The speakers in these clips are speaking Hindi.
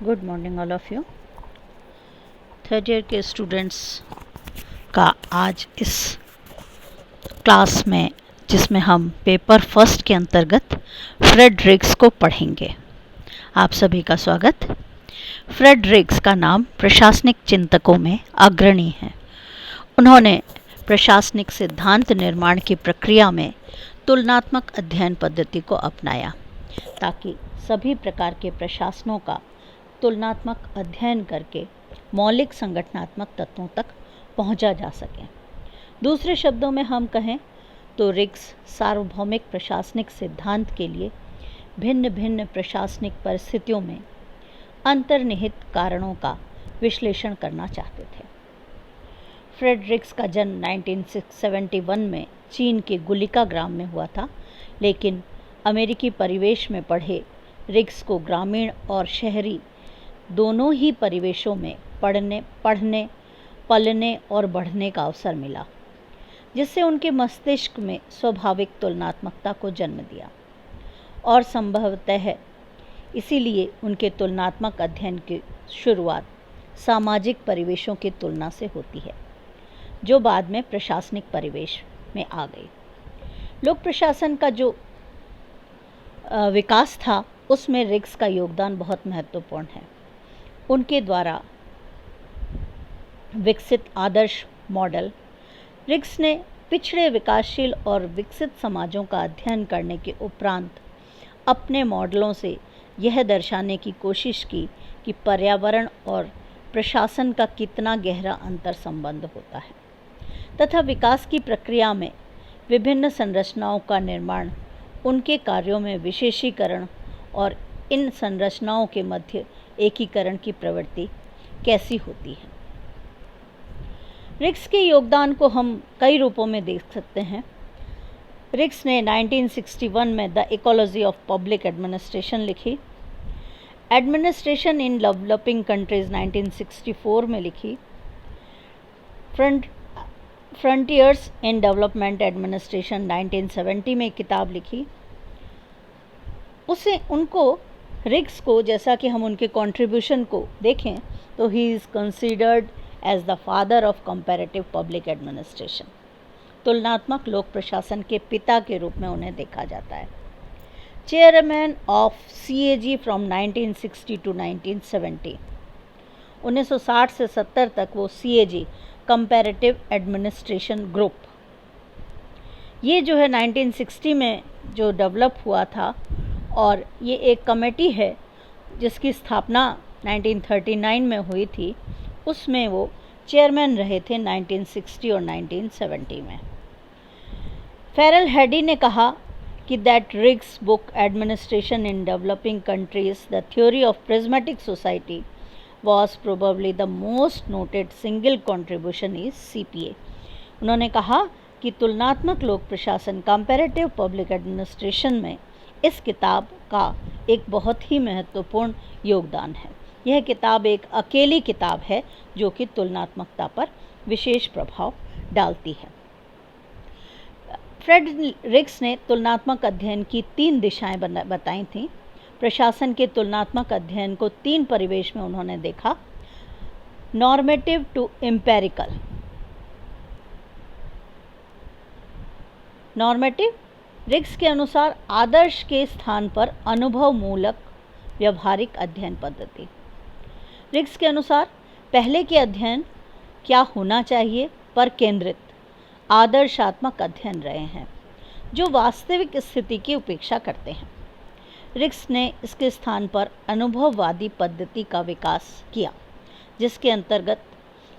Good morning all of you. Third year के स्टूडेंट्स का आज इस क्लास में, जिसमें हम पेपर फर्स्ट के अंतर्गत फ्रेडरिक्स को पढ़ेंगे। आप सभी का स्वागत। फ्रेडरिक्स का नाम प्रशासनिक चिंतकों में अग्रणी है। उन्होंने प्रशासनिक सिद्धांत निर्माण की प्रक्रिया में तुलनात्मक अध्ययन पद्धति को अपनाया ताकि सभी प्रकार के प्रशासनों का तुलनात्मक अध्ययन करके मौलिक संगठनात्मक तत्वों तक पहुंचा जा सके। दूसरे शब्दों में हम कहें तो रिक्स सार्वभौमिक प्रशासनिक सिद्धांत के लिए भिन्न भिन्न प्रशासनिक परिस्थितियों में अंतर्निहित कारणों का विश्लेषण करना चाहते थे। फ्रेडरिक्स का जन्म 1971 में चीन के गुलिका ग्राम में हुआ था, लेकिन अमेरिकी परिवेश में पढ़े रिक्स को ग्रामीण और शहरी दोनों ही परिवेशों में पढ़ने, पलने और बढ़ने का अवसर मिला, जिससे उनके मस्तिष्क में स्वाभाविक तुलनात्मकता को जन्म दिया और संभवतः इसीलिए उनके तुलनात्मक अध्ययन की शुरुआत सामाजिक परिवेशों की तुलना से होती है, जो बाद में प्रशासनिक परिवेश में आ गई। लोक प्रशासन का जो विकास था उसमें रिक्स का योगदान बहुत महत्वपूर्ण है। उनके द्वारा विकसित आदर्श मॉडल रिक्स ने पिछड़े, विकासशील और विकसित समाजों का अध्ययन करने के उपरांत अपने मॉडलों से यह दर्शाने की कोशिश की कि पर्यावरण और प्रशासन का कितना गहरा अंतर संबंध होता है तथा विकास की प्रक्रिया में विभिन्न संरचनाओं का निर्माण, उनके कार्यों में विशेषीकरण और इन संरचनाओं के मध्य एकीकरण की प्रवृत्ति कैसी होती है। रिक्स के योगदान को हम कई रूपों में देख सकते हैं। रिक्स ने 1961 में the ecology of public administration लिखी, एडमिनिस्ट्रेशन इन डेवलपिंग कंट्रीज 1964 में लिखी, फ्रंटियर्स इन डेवलपमेंट एडमिनिस्ट्रेशन 1970 में किताब लिखी। उनको रिक्स को, जैसा कि हम उनके कंट्रीब्यूशन को देखें तो he is considered as the father of comparative public administration. तुलनात्मक लोक प्रशासन के पिता के रूप में उन्हें देखा जाता है। Chairman of CAG from 1960 to 1970, 1960 से 70 तक वो CAG कंपैरेटिव एडमिनिस्ट्रेशन ग्रुप, ये जो है 1960 में जो डेवलप हुआ था, और ये एक कमेटी है जिसकी स्थापना 1939 में हुई थी। उसमें वो चेयरमैन रहे थे 1960 और 1970 में। फेरल हेडी ने कहा कि दैट रिक्स book administration in developing countries the theory of prismatic society was probably the most noted single contribution is CPA। उन्होंने कहा कि तुलनात्मक लोक प्रशासन कंपैरेटिव पब्लिक एडमिनिस्ट्रेशन में इस किताब का एक बहुत ही महत्वपूर्ण योगदान है। यह किताब एक अकेली किताब है जो कि तुलनात्मकता पर विशेष प्रभाव डालती है। फ्रेडरिक्स ने तुलनात्मक अध्ययन की 3 दिशाएं बताई थीं। प्रशासन के तुलनात्मक अध्ययन को 3 परिवेश में उन्होंने देखा। Normative to empirical. नॉर्मेटिव, रिक्स के अनुसार आदर्श के स्थान पर अनुभव मूलक व्यवहारिक अध्ययन पद्धति। रिक्स के अनुसार पहले के अध्ययन क्या होना चाहिए पर केंद्रित आदर्शात्मक अध्ययन रहे हैं, जो वास्तविक स्थिति की उपेक्षा करते हैं। रिक्स ने इसके स्थान पर अनुभववादी पद्धति का विकास किया, जिसके अंतर्गत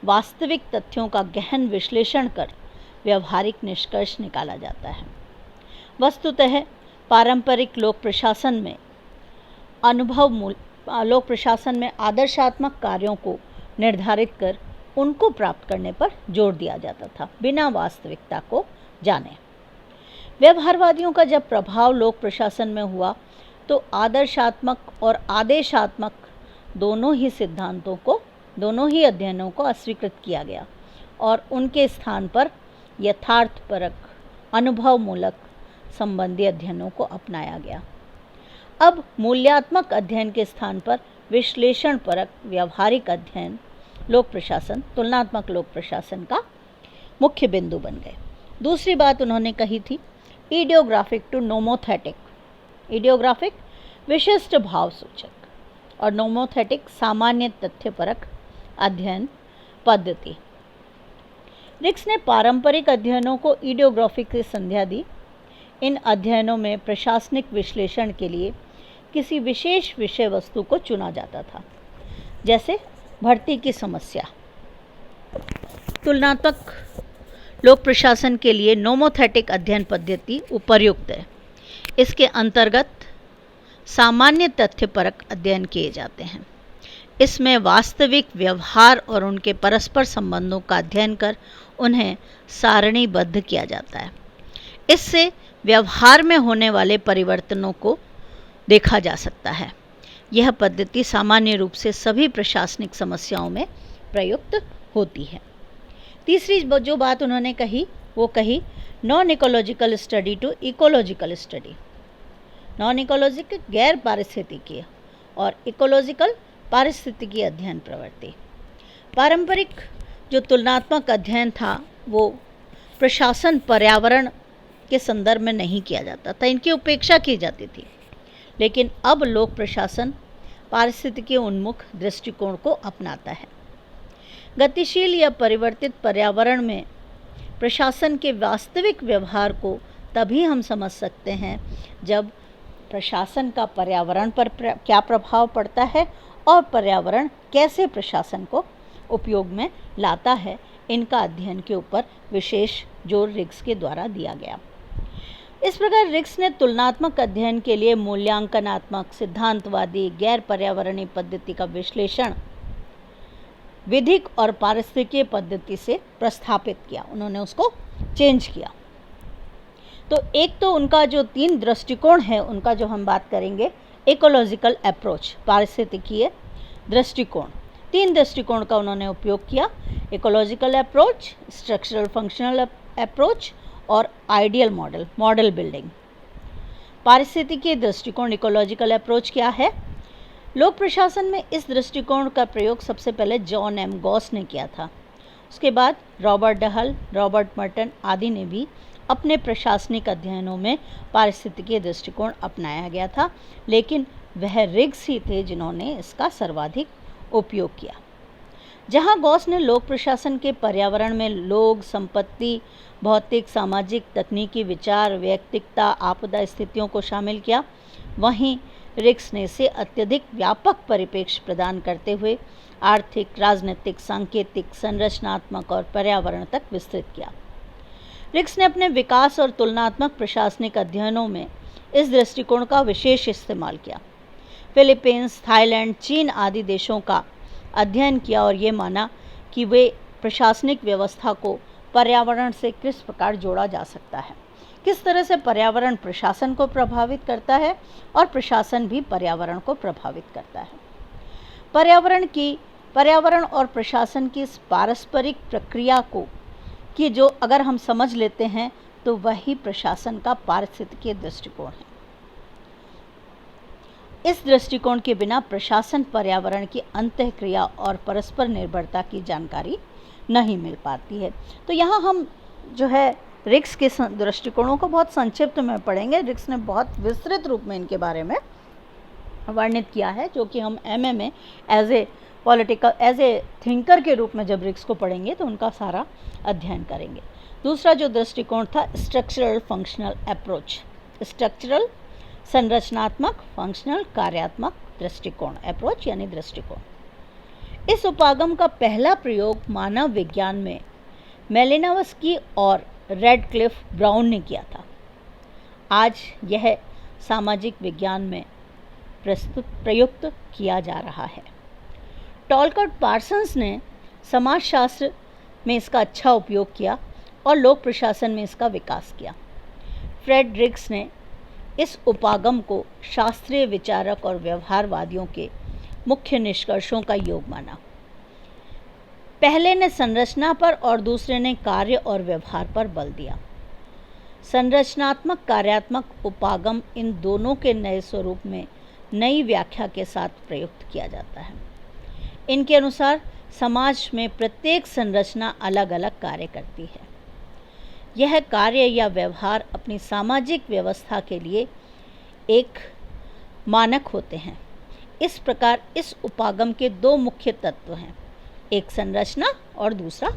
वास्तविक तथ्यों का गहन विश्लेषण कर व्यवहारिक निष्कर्ष निकाला जाता है। वस्तुतः पारंपरिक लोक प्रशासन में आदर्शात्मक कार्यों को निर्धारित कर उनको प्राप्त करने पर जोर दिया जाता था, बिना वास्तविकता को जाने। व्यवहारवादियों का जब प्रभाव लोक प्रशासन में हुआ तो आदर्शात्मक और आदेशात्मक दोनों ही अध्ययनों को अस्वीकृत किया गया और उनके स्थान पर यथार्थपरक, अनुभवमूलक संबंधी अध्ययनों को अपनाया गया। अब मूल्यात्मक अध्ययन के स्थान पर विश्लेषण परक व्यावहारिक अध्ययन लोक प्रशासन, तुलनात्मक लोक प्रशासन का मुख्य बिंदु बन गए। दूसरी बात उन्होंने कही थी, इडियोग्राफिक टू नोमोथेटिक। इडियोग्राफिक विशिष्ट भाव सूचक और नोमोथेटिक सामान्य तथ्यपरक अध्ययन पद्धति। रिक्स ने पारंपरिक अध्ययनों को इडियोग्राफिक की संज्ञा दी। इन अध्ययनों में प्रशासनिक विश्लेषण के लिए किसी विशेष विषय वस्तु को चुना जाता था, जैसे भर्ती की समस्या। तुलनात्मक लोक प्रशासन के लिए नोमोथेटिक अध्ययन पद्धति उपर्युक्त है। इसके अंतर्गत सामान्य तथ्यपरक अध्ययन किए जाते हैं। इसमें वास्तविक व्यवहार और उनके परस्पर संबंधों का अध्ययन कर उन्हें सारणीबद्ध किया जाता है। इससे व्यवहार में होने वाले परिवर्तनों को देखा जा सकता है। यह पद्धति सामान्य रूप से सभी प्रशासनिक समस्याओं में प्रयुक्त होती है। तीसरी जो बात उन्होंने कही वो कही non ecological study to ecological study. Non ecological गैर पारिस्थितिकीय और इकोलॉजिकल पारिस्थितिकीय अध्ययन प्रवृत्ति। पारंपरिक जो तुलनात्मक अध्ययन था वो प्रशासन पर्यावरण के संदर्भ में नहीं किया जाता था, इनकी उपेक्षा की जाती थी। लेकिन अब लोक प्रशासन पारिस्थितिकीय उन्मुख दृष्टिकोण को अपनाता है। गतिशील या परिवर्तित पर्यावरण में प्रशासन के वास्तविक व्यवहार को तभी हम समझ सकते हैं जब प्रशासन का पर्यावरण पर क्या प्रभाव पड़ता है और पर्यावरण कैसे प्रशासन को उपयोग में लाता है। इनका अध्ययन के ऊपर विशेष जोर रिक्स के द्वारा दिया गया। इस प्रकार रिक्स ने तुलनात्मक अध्ययन के लिए मूल्यांकनात्मक, सिद्धांतवादी, गैर पर्यावरणीय पद्धति का विश्लेषण विधिक और पारिस्थितिकीय पद्धति से प्रस्थापित किया। उन्होंने उसको चेंज किया। तो एक तो उनका जो 3 दृष्टिकोण है उनका जो हम बात करेंगे, इकोलॉजिकल अप्रोच, पारिस्थितिकीय दृष्टिकोण। 3 दृष्टिकोण का उन्होंने उपयोग किया, ecological approach, structural functional approach और आइडियल मॉडल बिल्डिंग। पारिस्थितिकीय दृष्टिकोण, इकोलॉजिकल अप्रोच क्या है? लोक प्रशासन में इस दृष्टिकोण का प्रयोग सबसे पहले जॉन एम गॉस ने किया था। उसके बाद रॉबर्ट डहल, रॉबर्ट मर्टन आदि ने भी अपने प्रशासनिक अध्ययनों में पारिस्थितिकीय दृष्टिकोण अपनाया गया था, लेकिन वह रिक्स ही थे जिन्होंने इसका सर्वाधिक उपयोग किया। जहां गॉस ने लोक प्रशासन के पर्यावरण में लोग, संपत्ति, भौतिक, सामाजिक, तकनीकी विचार, वैयक्तिकता, आपदा स्थितियों को शामिल किया, वहीं रिक्स ने इसे अत्यधिक व्यापक परिप्रेक्ष्य प्रदान करते हुए आर्थिक, राजनीतिक, सांकेतिक, संरचनात्मक और पर्यावरण तक विस्तृत किया। रिक्स ने अपने विकास और तुलनात्मक प्रशासनिक अध्ययनों में इस दृष्टिकोण का विशेष इस्तेमाल किया। फिलीपींस, थाईलैंड, चीन आदि देशों का अध्ययन किया और ये माना कि वे प्रशासनिक व्यवस्था को पर्यावरण से किस प्रकार जोड़ा जा सकता है, किस तरह से पर्यावरण प्रशासन को प्रभावित करता है और प्रशासन भी पर्यावरण को प्रभावित करता है। पर्यावरण और प्रशासन की इस पारस्परिक प्रक्रिया को कि जो अगर हम समझ लेते हैं तो वही प्रशासन का पारिस्थितिकीय दृष्टिकोण है। इस दृष्टिकोण के बिना प्रशासन पर्यावरण की अंतःक्रिया और परस्पर निर्भरता की जानकारी नहीं मिल पाती है। तो यहाँ हम जो है रिक्स के दृष्टिकोणों को बहुत संक्षिप्त में पढ़ेंगे। रिक्स ने बहुत विस्तृत रूप में इनके बारे में वर्णित किया है, जो कि हम एमए में एज ए थिंकर के रूप में जब रिक्स को पढ़ेंगे तो उनका सारा अध्ययन करेंगे। दूसरा जो दृष्टिकोण था, स्ट्रक्चरल फंक्शनल अप्रोच, स्ट्रक्चरल संरचनात्मक, फंक्शनल कार्यात्मक दृष्टिकोण, अप्रोच यानी दृष्टिकोण। इस उपागम का पहला प्रयोग मानव विज्ञान में मेलिनोवस्की और रेडक्लिफ ब्राउन ने किया था। आज यह सामाजिक विज्ञान में प्रयुक्त किया जा रहा है। टॉलकॉट पार्सन्स ने समाजशास्त्र में इसका अच्छा उपयोग किया और लोक प्रशासन में इसका विकास किया। फ्रेड रिक्स ने इस उपागम को शास्त्रीय विचारक और व्यवहारवादियों के मुख्य निष्कर्षों का योग माना। पहले ने संरचना पर और दूसरे ने कार्य और व्यवहार पर बल दिया। संरचनात्मक कार्यात्मक उपागम इन दोनों के नए स्वरूप में नई व्याख्या के साथ प्रयुक्त किया जाता है। इनके अनुसार समाज में प्रत्येक संरचना अलग अलग कार्य करती है। यह कार्य या व्यवहार अपनी सामाजिक व्यवस्था के लिए एक मानक होते हैं। इस प्रकार इस उपागम के दो मुख्य तत्व हैं, एक संरचना और दूसरा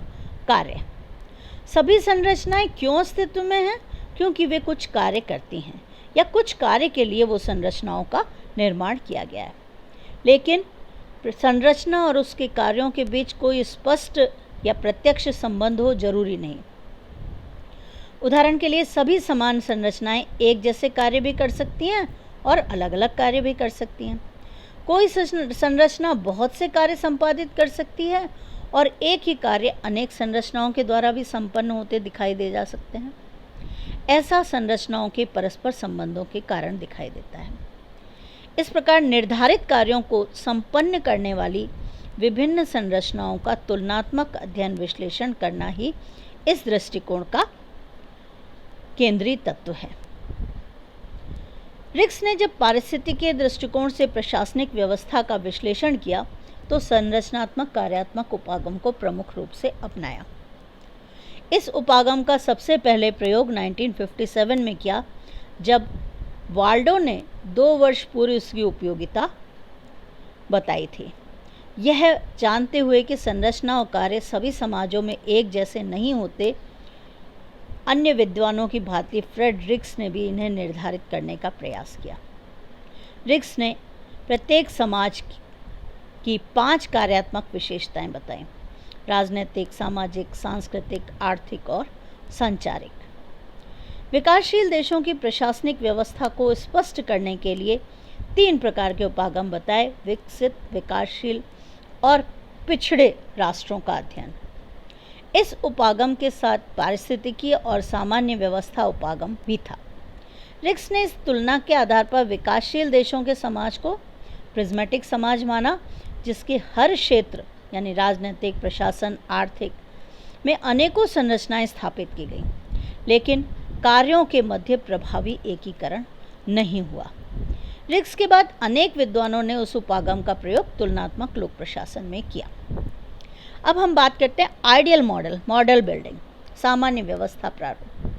कार्य। सभी संरचनाएं क्यों अस्तित्व में हैं? क्योंकि वे कुछ कार्य करती हैं या कुछ कार्य के लिए वो संरचनाओं का निर्माण किया गया है। लेकिन संरचना और उसके कार्यों के बीच कोई स्पष्ट या प्रत्यक्ष संबंध हो जरूरी नहीं। उदाहरण के लिए सभी समान संरचनाएं एक जैसे कार्य भी कर सकती हैं और अलग अलग कार्य भी कर सकती हैं। कोई संरचना बहुत से कार्य संपादित कर सकती है और एक ही कार्य अनेक संरचनाओं के द्वारा भी संपन्न होते दिखाई दे जा सकते हैं। ऐसा संरचनाओं के परस्पर संबंधों के कारण दिखाई देता है। इस प्रकार निर्धारित कार्यों को संपन्न करने वाली विभिन्न संरचनाओं का तुलनात्मक अध्ययन विश्लेषण करना ही इस दृष्टिकोण का केंद्रीय तत्व है। रिक्स ने जब पारिस्थितिकीय दृष्टिकोण से प्रशासनिक व्यवस्था का विश्लेषण किया तो संरचनात्मक कार्यात्मक उपागम को प्रमुख रूप से अपनाया। इस उपागम का सबसे पहले प्रयोग 1957 में किया, जब वाल्डो ने 2 वर्ष पूर्व इसकी उपयोगिता बताई थी। यह जानते हुए कि संरचना और कार्य सभी समाजों में एक जैसे नहीं होते, अन्य विद्वानों की भांति फ्रेडरिक्स ने भी इन्हें निर्धारित करने का प्रयास किया। रिक्स ने प्रत्येक समाज की 5 कार्यात्मक विशेषताएं बताईं: राजनीतिक, सामाजिक, सांस्कृतिक, आर्थिक और संचारिक। विकासशील देशों की प्रशासनिक व्यवस्था को स्पष्ट करने के लिए 3 प्रकार के उपागम बताए: विकसित, विकासशील और पिछड़े राष्ट्रों का अध्ययन। इस उपागम के साथ पारिस्थितिकीय और सामान्य व्यवस्था उपागम भी था। रिक्स ने इस तुलना के आधार पर विकासशील देशों के समाज को प्रिज्मेटिक समाज माना, जिसके हर क्षेत्र यानी राजनीतिक, प्रशासन, आर्थिक में अनेकों संरचनाएं स्थापित की गईं, लेकिन कार्यों के मध्य प्रभावी एकीकरण नहीं हुआ। रिक्स के बाद अनेक विद्वानों ने उस उपागम का प्रयोग तुलनात्मक लोक प्रशासन में किया। अब हम बात करते हैं आइडियल मॉडल बिल्डिंग, सामान्य व्यवस्था प्रारूप।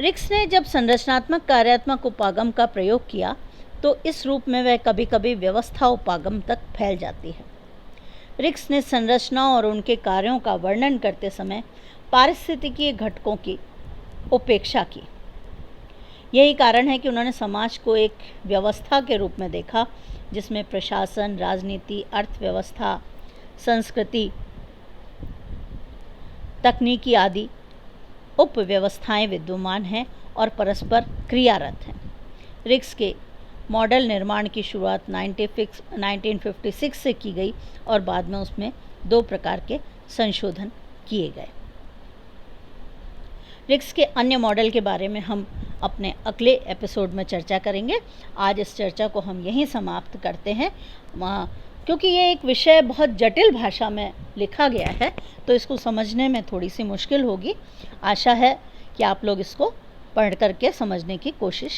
रिक्स ने जब संरचनात्मक कार्यात्मक उपागम का प्रयोग किया तो इस रूप में वह कभी कभी व्यवस्था उपागम तक फैल जाती है। रिक्स ने संरचनाओं और उनके कार्यों का वर्णन करते समय पारिस्थितिकीय घटकों की उपेक्षा की। यही कारण है कि उन्होंने समाज को एक व्यवस्था के रूप में देखा, जिसमें प्रशासन, राजनीति, अर्थव्यवस्था, संस्कृति, तकनीकी आदि उपव्यवस्थाएं विद्यमान हैं और परस्पर क्रियारत हैं। रिक्स के मॉडल निर्माण की शुरुआत 1956 से की गई और बाद में उसमें 2 प्रकार के संशोधन किए गए। रिक्स के अन्य मॉडल के बारे में हम अपने अगले एपिसोड में चर्चा करेंगे। आज इस चर्चा को हम यहीं समाप्त करते हैं, क्योंकि ये एक विषय बहुत जटिल भाषा में लिखा गया है तो इसको समझने में थोड़ी सी मुश्किल होगी। आशा है कि आप लोग इसको पढ़ करके समझने की कोशिश